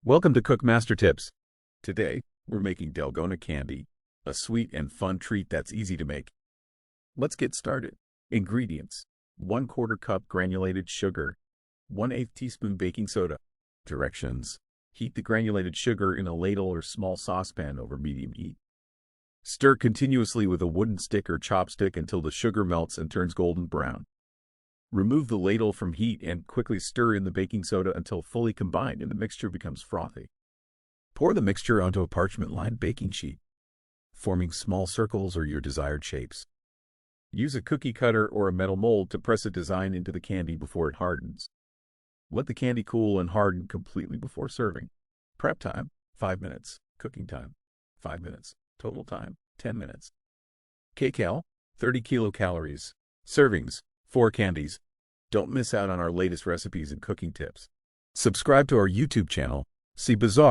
Welcome to Cook Master Tips. Today, we're making Dalgona candy, a sweet and fun treat that's easy to make. Let's get started. Ingredients: 1/4 cup granulated sugar, 1/8 teaspoon baking soda. Directions: heat the granulated sugar in a ladle or small saucepan over medium heat. Stir continuously with a wooden stick or chopstick until the sugar melts and turns golden brown. Remove the ladle from heat and quickly stir in the baking soda until fully combined and the mixture becomes frothy. Pour the mixture onto a parchment-lined baking sheet, forming small circles or your desired shapes. Use a cookie cutter or a metal mold to press a design into the candy before it hardens. Let the candy cool and harden completely before serving. Prep time: 5 minutes. Cooking time: 5 minutes. Total time: 10 minutes. Kcal: 30 kilocalories. Servings: 4 candies. Don't miss out on our latest recipes and cooking tips. Subscribe to our YouTube channel. See Bazaar.